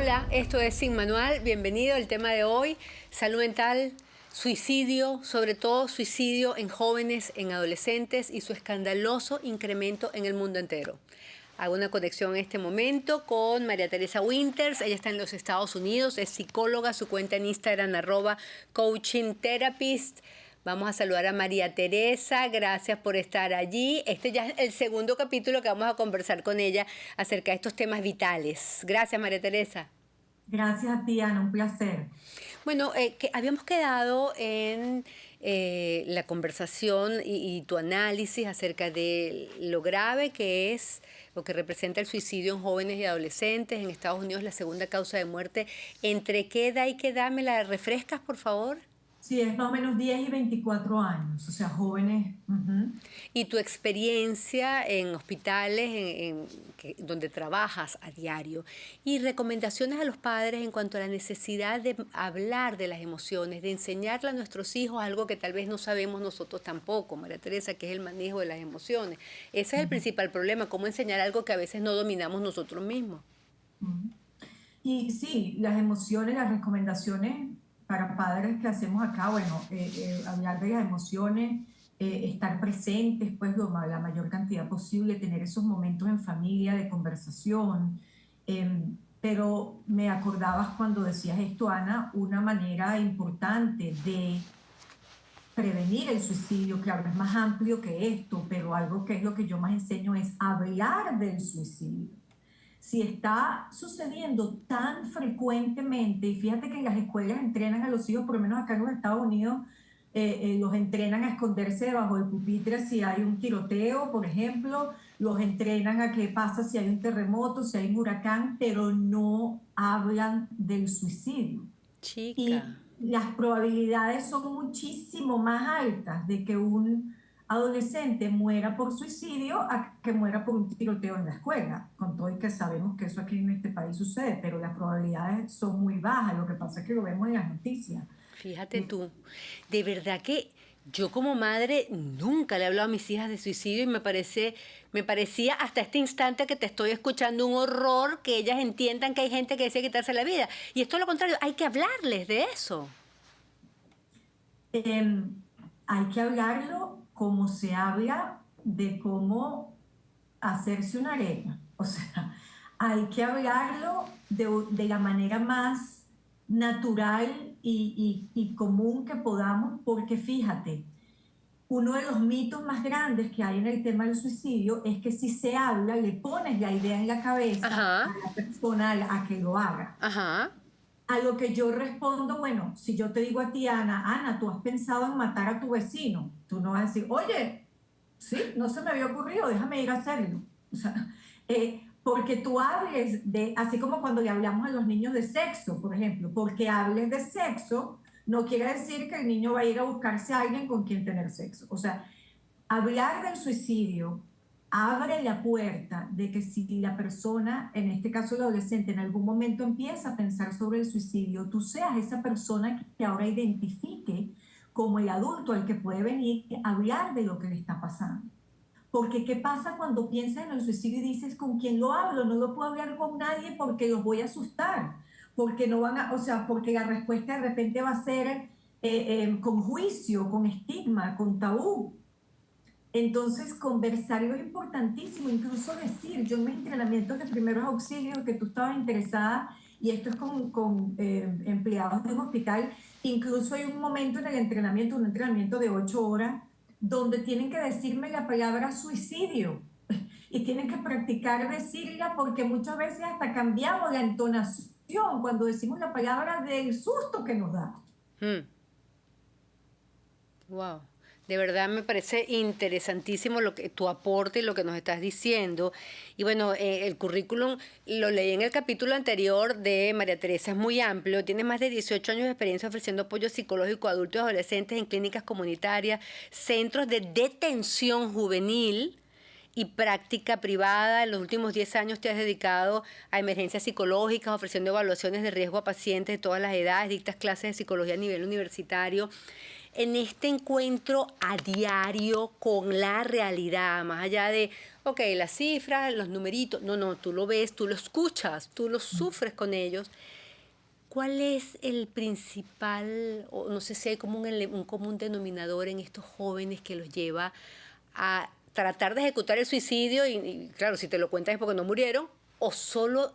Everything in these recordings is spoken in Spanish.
Hola, esto es Sin Manual, bienvenido. El tema de hoy, salud mental, suicidio, sobre todo suicidio en jóvenes, en adolescentes y su escandaloso incremento en el mundo entero. Hago una conexión en este momento con María Teresa Winters. Ella está en los Estados Unidos, es psicóloga, su cuenta en Instagram @coachingtherapist. Vamos a saludar a María Teresa, gracias por estar allí. Este ya es el segundo capítulo que vamos a conversar con ella acerca de estos temas vitales. Gracias, María Teresa. Gracias a ti, Ana, un placer. Bueno, que habíamos quedado en la conversación y tu análisis acerca de lo grave que es lo que representa el suicidio en jóvenes y adolescentes. En Estados Unidos, la segunda causa de muerte. ¿Entre qué edad y qué edad me la refrescas, por favor? Sí, es más o menos 10 y 24 años, o sea, jóvenes. Y tu experiencia en hospitales donde trabajas a diario y recomendaciones a los padres en cuanto a la necesidad de hablar de las emociones, de enseñarle a nuestros hijos algo que tal vez no sabemos nosotros tampoco, María Teresa, que es el manejo de las emociones. Ese es el Ujú, principal problema, cómo enseñar algo que a veces no dominamos nosotros mismos. ujú. Y sí, las emociones, las recomendaciones para padres que hacemos acá, bueno, hablar de las emociones, estar presentes, pues la mayor cantidad posible, tener esos momentos en familia de conversación. Pero me acordabas cuando decías esto, Ana, una manera importante de prevenir el suicidio, claro, es más amplio que esto, pero algo que es lo que yo más enseño es hablar del suicidio. Si está sucediendo tan frecuentemente, y fíjate que en las escuelas entrenan a los hijos, por lo menos acá en los Estados Unidos, los entrenan a esconderse debajo del pupitre si hay un tiroteo, por ejemplo, los entrenan a qué pasa si hay un terremoto, si hay un huracán, pero no hablan del suicidio. Chica. Y las probabilidades son muchísimo más altas de que un adolescente muera por suicidio a que muera por un tiroteo en la escuela, con todo y que sabemos que eso aquí en este país sucede, pero las probabilidades son muy bajas, lo que pasa es que lo vemos en las noticias. Fíjate tú, de verdad que yo como madre nunca le he hablado a mis hijas de suicidio y me parecía hasta este instante que te estoy escuchando un horror que ellas entiendan que hay gente que desea quitarse la vida. Y esto es lo contrario, hay que hablarles de eso. Eh, Hay que hablarlo como se habla de cómo hacerse una arepa. O sea, hay que hablarlo de la manera más natural y común que podamos, porque fíjate, uno de los mitos más grandes que hay en el tema del suicidio es que si se habla, le pones la idea en la cabeza a Ajá, la persona a que lo haga. ajá. A lo que yo respondo, bueno, si yo te digo a ti, Ana, tú has pensado en matar a tu vecino, tú no vas a decir, oye, sí, no se me había ocurrido, déjame ir a hacerlo. O sea, porque tú hables de, así como cuando le hablamos a los niños de sexo, por ejemplo, porque hables de sexo, no quiere decir que el niño va a ir a buscarse a alguien con quien tener sexo. O sea, hablar del suicidio abre la puerta de que si la persona, en este caso el adolescente, en algún momento empieza a pensar sobre el suicidio, tú seas esa persona que ahora identifique como el adulto al que puede venir a hablar de lo que le está pasando. Porque ¿qué pasa cuando piensas en el suicidio y dices con quién lo hablo? No lo puedo hablar con nadie porque los voy a asustar, porque no van a, o sea, porque la respuesta de repente va a ser con juicio, con estigma, con tabú. Entonces, conversarlo es importantísimo, incluso decir, yo en mis entrenamientos de primeros auxilios que tú estabas interesada, y esto es con empleados de un hospital, incluso hay un momento en el entrenamiento, un entrenamiento de 8 horas, donde tienen que decirme la palabra suicidio y tienen que practicar decirla porque muchas veces hasta cambiamos la entonación cuando decimos la palabra del susto que nos da. Wow. De verdad me parece interesantísimo lo que tu aporte y lo que nos estás diciendo. Y bueno, el currículum lo leí en el capítulo anterior de María Teresa, es muy amplio. Tiene más de 18 años de experiencia ofreciendo apoyo psicológico a adultos y adolescentes en clínicas comunitarias, centros de detención juvenil y práctica privada. En los últimos 10 años te has dedicado a emergencias psicológicas, ofreciendo evaluaciones de riesgo a pacientes de todas las edades, dictas clases de psicología a nivel universitario. en este encuentro a diario con la realidad, más allá de, ok, las cifras, los numeritos, no, tú lo ves, tú lo escuchas, tú lo sufres con ellos. ¿Cuál es el principal, o no sé si hay como un común denominador en estos jóvenes que los lleva a tratar de ejecutar el suicidio? Y claro, si te lo cuentas es porque no murieron, o solo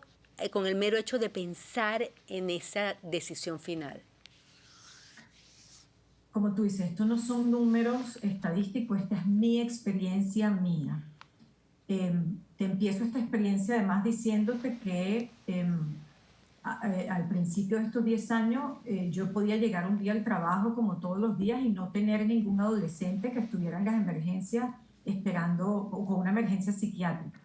con el mero hecho de pensar en esa decisión final. Como tú dices, estos no son números estadísticos, esta es mi experiencia mía. Te empiezo esta experiencia además diciéndote que al principio de estos 10 años yo podía llegar un día al trabajo como todos los días y no tener ningún adolescente que estuviera en las emergencias esperando o con una emergencia psiquiátrica.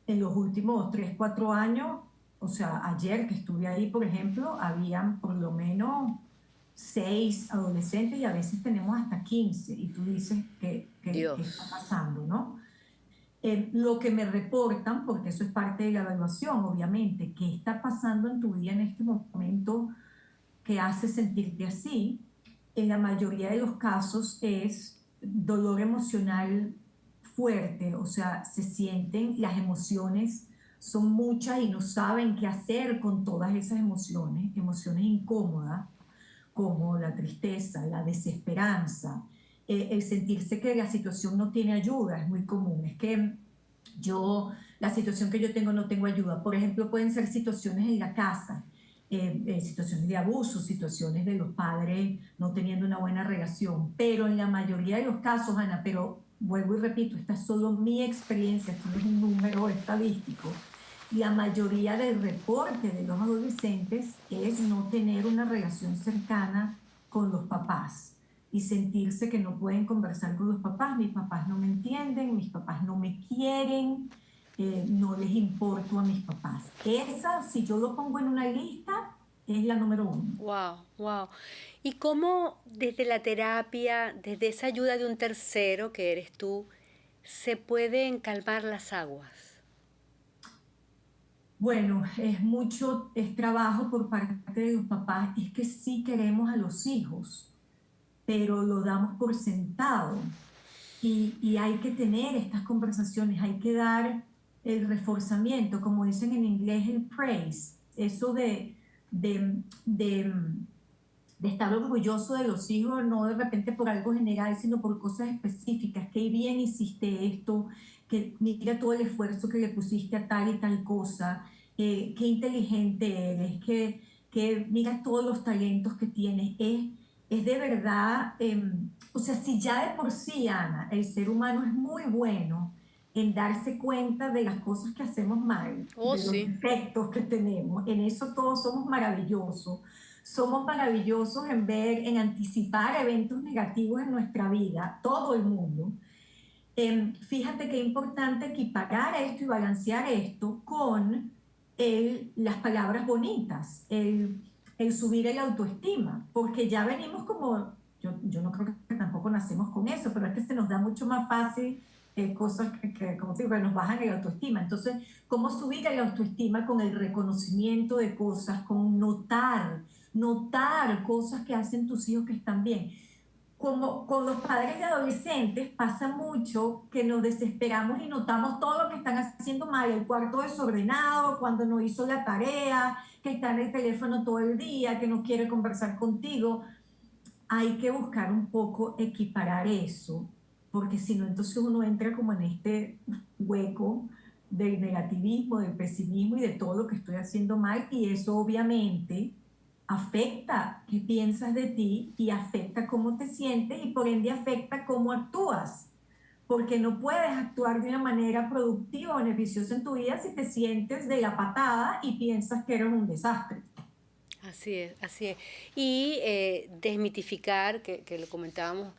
En los últimos 3, 4 años, o sea, ayer que estuve ahí, por ejemplo, habían por lo menos 6 adolescentes y a veces tenemos hasta 15 y tú dices qué está Dios. pasando, ¿no? Lo que me reportan, porque eso es parte de la evaluación, obviamente, qué está pasando en tu vida en este momento que hace sentirte así, en la mayoría de los casos es dolor emocional fuerte, o sea, se sienten, las emociones son muchas y no saben qué hacer con todas esas emociones, emociones incómodas, como la tristeza, la desesperanza, el sentirse que la situación no tiene ayuda, es muy común. Es que la situación que yo tengo no tengo ayuda. Por ejemplo, pueden ser situaciones en la casa, situaciones de abuso, situaciones de los padres no teniendo una buena relación. Pero en la mayoría de los casos, Ana, pero vuelvo y repito, esta es solo mi experiencia, esto no es un número estadístico. La mayoría del reporte de los adolescentes es no tener una relación cercana con los papás y sentirse que no pueden conversar con los papás. Mis papás no me entienden, mis papás no me quieren, no les importo a mis papás. Esa, si yo lo pongo en una lista, es la número 1. Wow, wow. ¿Y cómo desde la terapia, desde esa ayuda de un tercero que eres tú, se pueden calmar las aguas? Bueno, es trabajo por parte de los papás. Es que sí queremos a los hijos, pero lo damos por sentado. Y hay que tener estas conversaciones, hay que dar el reforzamiento, como dicen en inglés, el praise, eso de, de, de estar orgulloso de los hijos, no de repente por algo general, sino por cosas específicas, que bien hiciste esto, que mira todo el esfuerzo que le pusiste a tal y tal cosa, qué inteligente eres, que mira todos los talentos que tienes, es de verdad, o sea, si ya de por sí, Ana, el ser humano es muy bueno en darse cuenta de las cosas que hacemos mal, Oh, de los sí. defectos que tenemos, en eso todos somos maravillosos en ver, en anticipar eventos negativos en nuestra vida, todo el mundo. Fíjate qué importante equiparar esto y balancear esto con las palabras bonitas, el subir el autoestima, porque ya venimos como, yo no creo que tampoco nacemos con eso, pero es que se nos da mucho más fácil cosas como te digo, que nos bajan el autoestima. Entonces, ¿cómo subir el autoestima con el reconocimiento de cosas, con notar cosas que hacen tus hijos que están bien? Como con los padres de adolescentes pasa mucho que nos desesperamos y notamos todo lo que están haciendo mal, el cuarto desordenado, cuando no hizo la tarea, que está en el teléfono todo el día, que no quiere conversar contigo. Hay que buscar un poco equiparar eso, porque si no, entonces uno entra como en este hueco del negativismo, del pesimismo y de todo lo que estoy haciendo mal, y eso obviamente afecta qué piensas de ti y afecta cómo te sientes y por ende afecta cómo actúas, porque no puedes actuar de una manera productiva o beneficiosa en tu vida si te sientes de la patada y piensas que eres un desastre. Así es, así es. Y desmitificar, que lo comentábamos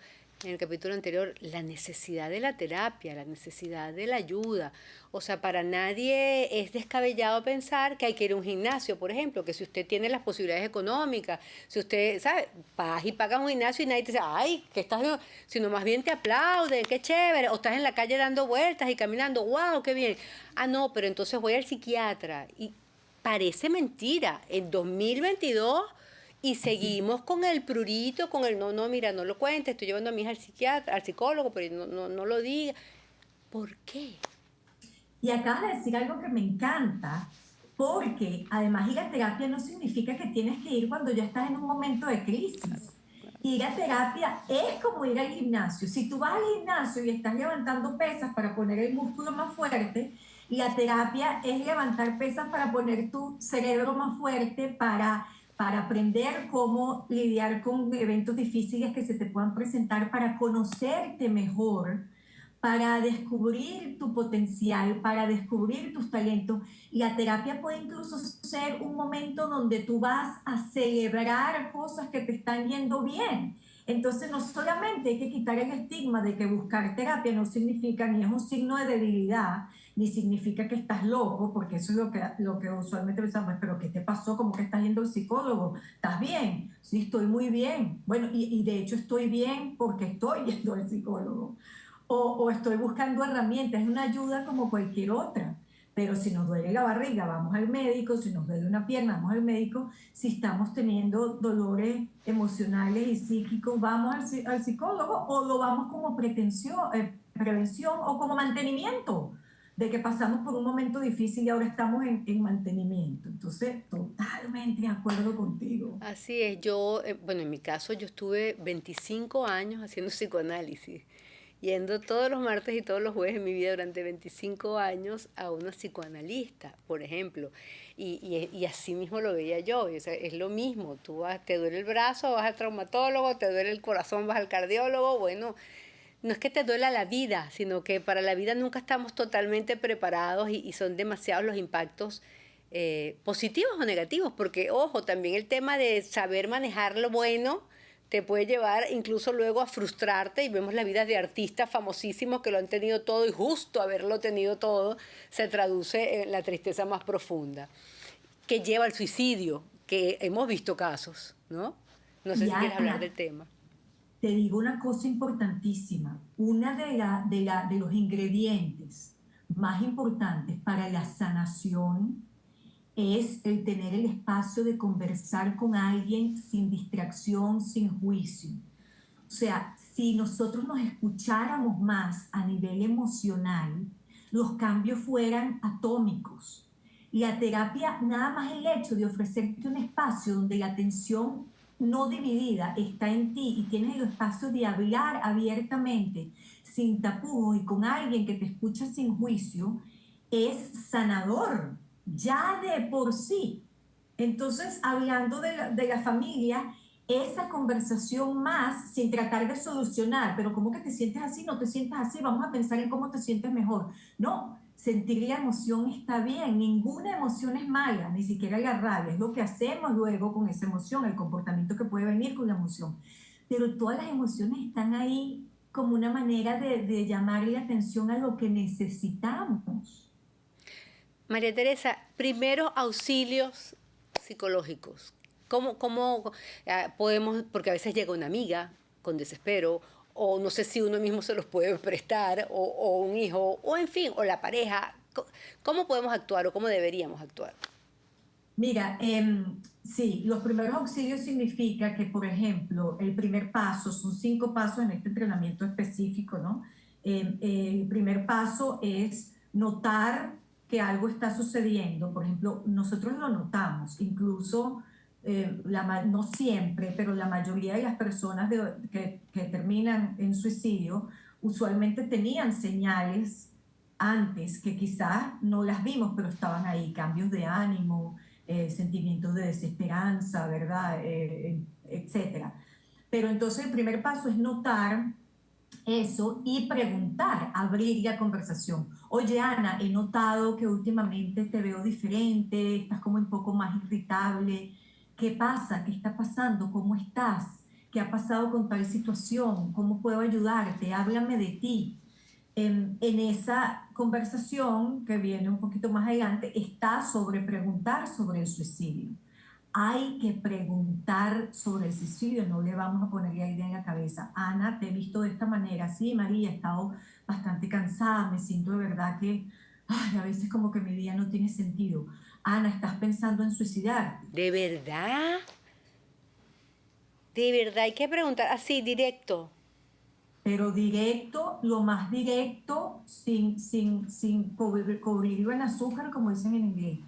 en el capítulo anterior, la necesidad de la terapia, la necesidad de la ayuda. O sea, para nadie es descabellado pensar que hay que ir a un gimnasio, por ejemplo, que si usted tiene las posibilidades económicas, si usted, ¿sabe? Vas y pagas un gimnasio y nadie te dice, ay, ¿qué estás haciendo? Sino más bien te aplauden, qué chévere. O estás en la calle dando vueltas y caminando, wow, qué bien. Ah, no, pero entonces voy al psiquiatra. Y parece mentira. En 2022 Y Así. seguimos con el prurito, con el no, no, mira, no lo cuentes, estoy llevando a mi hija al psiquiatra, al psicólogo, pero no, no, no lo diga. ¿Por qué? Y acabas de decir algo que me encanta, porque además ir a terapia no significa que tienes que ir cuando ya estás en un momento de Claro, crisis. claro. Ir a terapia es como ir al gimnasio. Si tú vas al gimnasio y estás levantando pesas para poner el músculo más fuerte, la terapia es levantar pesas para poner tu cerebro más fuerte, para aprender cómo lidiar con eventos difíciles que se te puedan presentar, para conocerte mejor, para descubrir tu potencial, para descubrir tus talentos. Y la terapia puede incluso ser un momento donde tú vas a celebrar cosas que te están yendo bien. Entonces, no solamente hay que quitar el estigma de que buscar terapia no significa ni es un signo de debilidad, ni significa que estás loco, porque eso es lo que usualmente pensamos, pero ¿qué te pasó? ¿Cómo que estás yendo al psicólogo? ¿Estás bien? Sí, estoy muy bien. Bueno, y de hecho estoy bien porque estoy yendo al psicólogo. O estoy buscando herramientas, es una ayuda como cualquier otra. Pero si nos duele la barriga, vamos al médico, si nos duele una pierna, vamos al médico, si estamos teniendo dolores emocionales y psíquicos, vamos al psicólogo o lo vamos como prevención o como mantenimiento, de que pasamos por un momento difícil y ahora estamos en mantenimiento. Entonces, totalmente de acuerdo contigo. Así es, yo, bueno, en mi caso yo estuve 25 años haciendo psicoanálisis, yendo todos los martes y todos los jueves en mi vida durante 25 años a una psicoanalista, por ejemplo. Y así mismo lo veía yo, o sea, es lo mismo, tú vas, te duele el brazo, vas al traumatólogo, te duele el corazón, vas al cardiólogo, bueno, no es que te duela la vida, sino que para la vida nunca estamos totalmente preparados y son demasiados los impactos positivos o negativos, porque ojo, también el tema de saber manejar lo bueno te puede llevar incluso luego a frustrarte y vemos la vida de artistas famosísimos que lo han tenido todo y justo haberlo tenido todo se traduce en la tristeza más profunda, que lleva al suicidio, que hemos visto casos, ¿no? No sé Y si quieres hablar Ana, del tema. te digo una cosa importantísima. Una de los ingredientes más importantes para la sanación es el tener el espacio de conversar con alguien sin distracción, sin juicio. O sea, si nosotros nos escucháramos más a nivel emocional, los cambios fueran atómicos. Y la terapia, nada más el hecho de ofrecerte un espacio donde la atención no dividida está en ti y tienes el espacio de hablar abiertamente, sin tapujos y con alguien que te escucha sin juicio, es sanador, ya de por sí. Entonces, hablando de la familia, esa conversación más sin tratar de solucionar, pero ¿cómo que te sientes así? No te sientes así, vamos a pensar en cómo te sientes mejor. No, sentir la emoción está bien, ninguna emoción es mala, ni siquiera la rabia, es lo que hacemos luego con esa emoción, el comportamiento que puede venir con la emoción. Pero todas las emociones están ahí como una manera de llamarle atención a lo que necesitamos. María Teresa, primeros auxilios psicológicos. ¿Cómo podemos, porque a veces llega una amiga con desespero, o no sé si uno mismo se los puede prestar, o un hijo, o en fin, o la pareja. ¿Cómo podemos actuar o cómo deberíamos actuar? Mira, sí, los primeros auxilios significa que, por ejemplo, el primer paso, son 5 pasos en este entrenamiento específico, ¿no? El primer paso es notar que algo está sucediendo. Por ejemplo, nosotros lo notamos, incluso, no siempre, pero la mayoría de las personas que terminan en suicidio usualmente tenían señales antes que quizás no las vimos, pero estaban ahí, cambios de ánimo, sentimientos de desesperanza, ¿verdad? Etcétera. Pero entonces el primer paso es notar eso y preguntar, abrir la conversación. Oye, Ana, he notado que últimamente te veo diferente, estás como un poco más irritable. ¿Qué pasa? ¿Qué está pasando? ¿Cómo estás? ¿Qué ha pasado con tal situación? ¿Cómo puedo ayudarte? Háblame de ti. En esa conversación que viene un poquito más adelante está sobre preguntar sobre el suicidio. Hay que preguntar sobre el suicidio, no le vamos a poner la idea en la cabeza. Ana, te he visto de esta manera. Sí, María, he estado bastante cansada, me siento de verdad que ay, a veces como que mi día no tiene sentido. Ana, ¿estás pensando en suicidarte? ¿De verdad? De verdad hay que preguntar así, directo. pero directo, lo más directo, sin cubrirlo en azúcar, como dicen en inglés.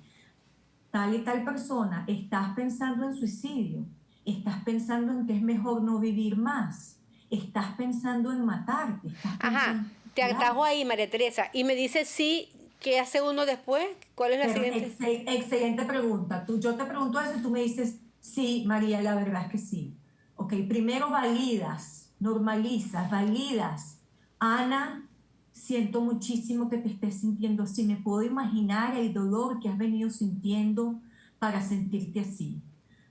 Tal y tal persona, estás pensando en suicidio, estás pensando en que es mejor no vivir más, estás pensando en matarte, estás Ajá, pensando en te atajo suicidarte. ahí, María Teresa. Y me dice sí, ¿qué hace uno después? ¿Cuál es la siguiente? Excelente pregunta. Yo te pregunto eso y tú me dices, sí, María, la verdad es que sí. Ok, primero validas, normalizas, validas. Ana, siento muchísimo que te estés sintiendo así. Me puedo imaginar el dolor que has venido sintiendo para sentirte así.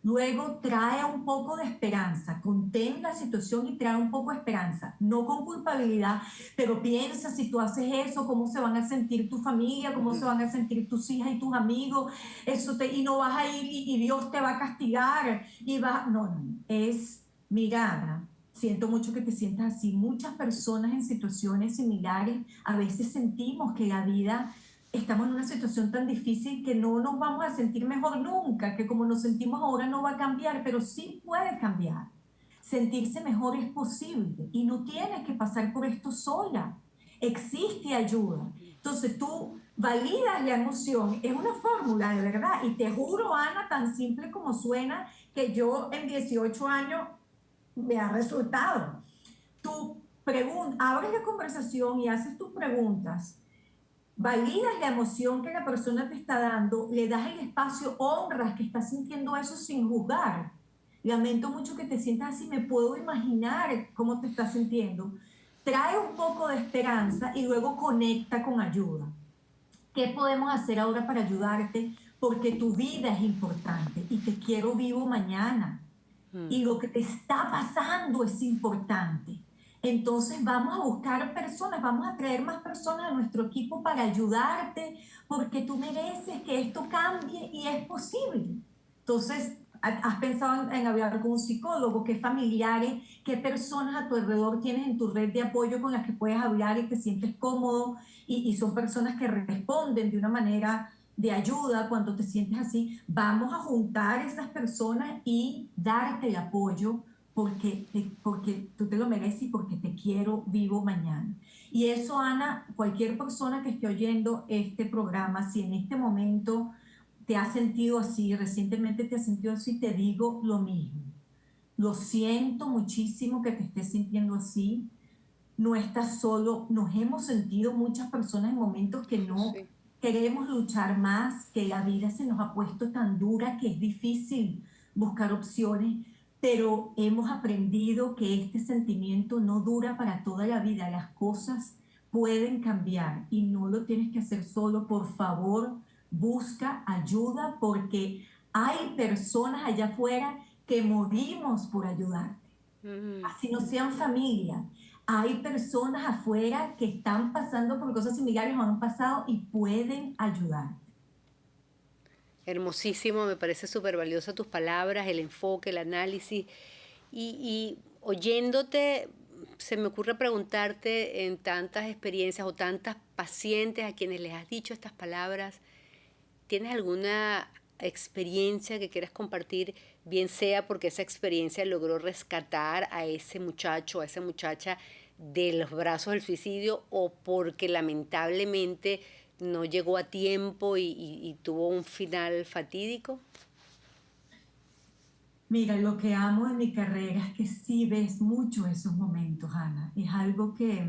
Luego trae un poco de esperanza, contén la situación y trae un poco de esperanza, no con culpabilidad, pero piensa si tú haces eso, cómo se van a sentir tu familia, cómo se Ujú. van a sentir tus hijas y tus amigos, y no vas a ir y Dios te va a castigar no, no, es mirada. Siento mucho que te sientas así. Muchas personas en situaciones similares a veces sentimos que la vida estamos en una situación tan difícil que no nos vamos a sentir mejor nunca, que como nos sentimos ahora no va a cambiar, pero sí puede cambiar. Sentirse mejor es posible y no tienes que pasar por esto sola. Existe ayuda. Entonces tú validas la emoción, es una fórmula de verdad. Y te juro, Ana, tan simple como suena, que yo en 18 años me ha resultado. Tú abres la conversación y haces tus preguntas, validas la emoción que la persona te está dando, le das el espacio, honras que estás sintiendo eso sin juzgar. Lamento mucho que te sientas así, me puedo imaginar cómo te estás sintiendo. Trae un poco de esperanza y luego conecta con ayuda. ¿Qué podemos hacer ahora para ayudarte? Porque tu vida es importante y te quiero vivo mañana Mm. y lo que te está pasando es importante. Entonces vamos a buscar personas, vamos a traer más personas a nuestro equipo para ayudarte, porque tú mereces que esto cambie y es posible. Entonces, ¿has pensado en hablar con un psicólogo? ¿Qué familiares, qué personas a tu alrededor tienes en tu red de apoyo con las que puedes hablar y te sientes cómodo? Y son personas que responden de una manera de ayuda cuando te sientes así. Vamos a juntar esas personas y darte el apoyo porque tú te lo mereces y porque te quiero vivo mañana. Y eso, Ana, cualquier persona que esté oyendo este programa, si en este momento te has sentido así, recientemente te has sentido así, te digo lo mismo. Lo siento muchísimo que te estés sintiendo así. No estás solo. Nos hemos sentido muchas personas en momentos que no Sí. queremos luchar más, que la vida se nos ha puesto tan dura que es difícil buscar opciones, pero hemos aprendido que este sentimiento no dura para toda la vida. Las cosas pueden cambiar y no lo tienes que hacer solo. Por favor, busca ayuda porque hay personas allá afuera que morimos por ayudarte, Mm. así no sean familia. Hay personas afuera que están pasando por cosas similares o han pasado y pueden ayudar. Hermosísimo, me parece súper valiosa tus palabras, el enfoque, el análisis. Y oyéndote, se me ocurre preguntarte en tantas experiencias o tantas pacientes a quienes les has dicho estas palabras, ¿tienes alguna experiencia que quieras compartir, bien sea porque esa experiencia logró rescatar a ese muchacho, a esa muchacha de los brazos del suicidio o porque lamentablemente no llegó a tiempo y tuvo un final fatídico? Mira, lo que amo de mi carrera es que sí ves mucho esos momentos, Ana. Es algo que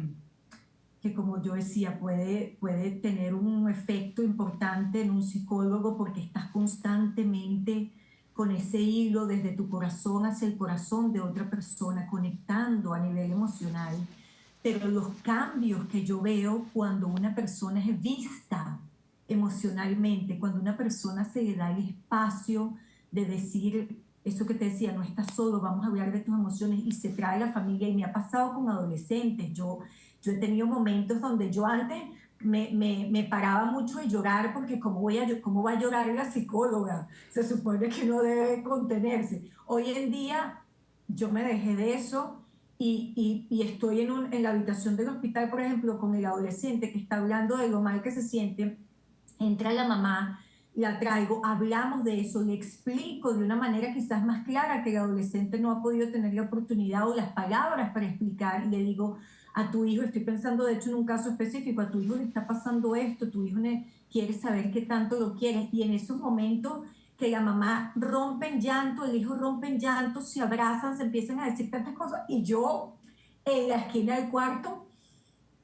como yo decía, puede tener un efecto importante en un psicólogo porque estás constantemente con ese hilo desde tu corazón hacia el corazón de otra persona, conectando a nivel emocional. Pero los cambios que yo veo cuando una persona es vista emocionalmente, cuando una persona se le da el espacio de decir eso que te decía, no estás solo, vamos a hablar de tus emociones y se trae la familia y me ha pasado con adolescentes. Yo he tenido momentos donde yo antes me paraba mucho de llorar porque ¿cómo va a llorar la psicóloga? Se supone que no debe contenerse. Hoy en día yo me dejé de eso y estoy en la habitación del hospital, por ejemplo, con el adolescente que está hablando de lo mal que se siente. Entra la mamá la traigo, hablamos de eso, le explico de una manera quizás más clara que el adolescente no ha podido tener la oportunidad o las palabras para explicar, y le digo a tu hijo, estoy pensando de hecho en un caso específico, a tu hijo le está pasando esto, tu hijo quiere saber qué tanto lo quieres, y en esos momentos que la mamá rompe en llanto, el hijo rompe en llanto, se abrazan, se empiezan a decir tantas cosas, y yo en la esquina del cuarto,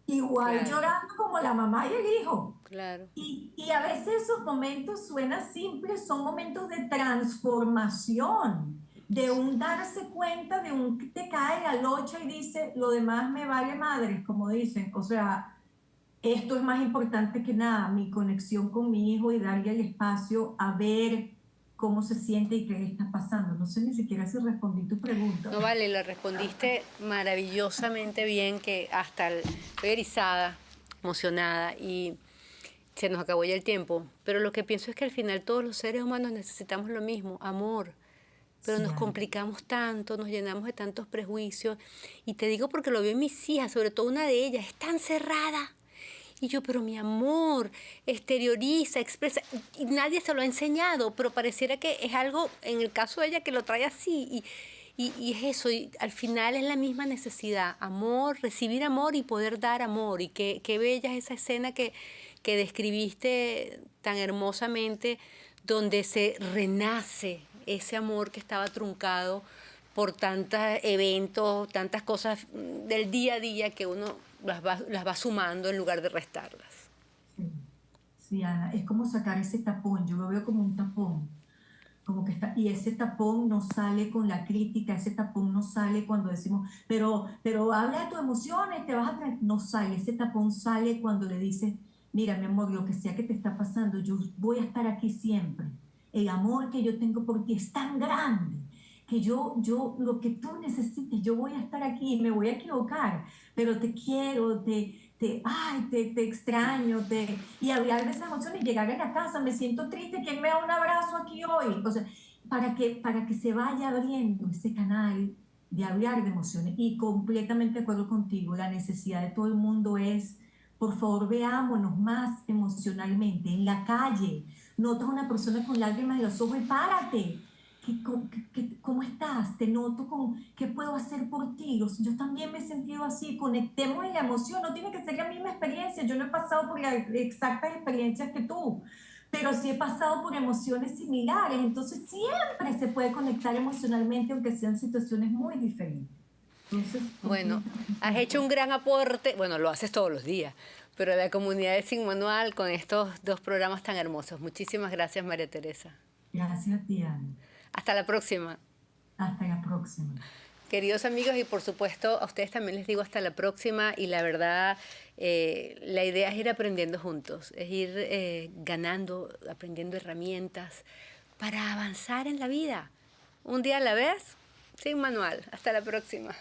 igual Claro, llorando como la mamá y el hijo. claro. Y a veces esos momentos suenan simples, son momentos de transformación, de un darse cuenta, de un que te cae la locha y dice, lo demás me vale madre, como dicen. O sea, esto es más importante que nada, mi conexión con mi hijo y darle el espacio a ver cómo se siente y qué le está pasando. No sé ni siquiera si respondí tu pregunta. No vale, lo respondiste maravillosamente bien, que estoy erizada, emocionada y se nos acabó ya el tiempo. Pero lo que pienso es que al final todos los seres humanos necesitamos lo mismo, amor. Pero Sí, nos Ana. complicamos tanto, nos llenamos de tantos prejuicios. Y te digo porque lo veo en mis hijas, sobre todo una de ellas, es tan cerrada. Y yo, pero mi amor, exterioriza, expresa. Y nadie se lo ha enseñado, pero pareciera que es algo, en el caso de ella, que lo trae así. Y es eso, y al final es la misma necesidad, amor, recibir amor y poder dar amor. Y qué bella es esa escena que describiste tan hermosamente, donde se renace ese amor que estaba truncado por tantos eventos, tantas cosas del día a día que uno las va sumando en lugar de restarlas. Sí, sí, Ana, es como sacar ese tapón, yo lo veo como un tapón, como que está, y ese tapón no sale con la crítica, ese tapón no sale cuando decimos, pero habla de tus emociones, te vas a traer, no sale, ese tapón sale cuando le dices, mira, mi amor, lo que sea que te está pasando, yo voy a estar aquí siempre. El amor que yo tengo por ti es tan grande que lo que tú necesites, yo voy a estar aquí y me voy a equivocar, pero te quiero, te extraño, y hablar de esas emociones, llegar a la casa, me siento triste, ¿quién me da un abrazo aquí hoy? O sea, para que se vaya abriendo ese canal de hablar de emociones. Y completamente de acuerdo contigo, la necesidad de todo el mundo es, por favor, veámonos más emocionalmente, en la calle, notas a una persona con lágrimas en los ojos y párate. ¿Cómo estás? Te noto con qué puedo hacer por ti. Yo también me he sentido así. Conectemos en la emoción. No tiene que ser la misma experiencia. Yo no he pasado por las exactas experiencias que tú, pero sí he pasado por emociones similares. Entonces siempre se puede conectar emocionalmente, aunque sean situaciones muy diferentes. Entonces, Bueno, completamente de has hecho un acuerdo. gran aporte, bueno, lo haces todos los días, pero a la comunidad de Sin Manual con estos dos programas tan hermosos. Muchísimas gracias, María Teresa. Gracias a ti, Ana. Hasta la próxima. Hasta la próxima. Queridos amigos, y por supuesto a ustedes también les digo hasta la próxima, y la verdad, la idea es ir aprendiendo juntos, es ir ganando, aprendiendo herramientas para avanzar en la vida. Un día a la vez, sin manual. Hasta la próxima.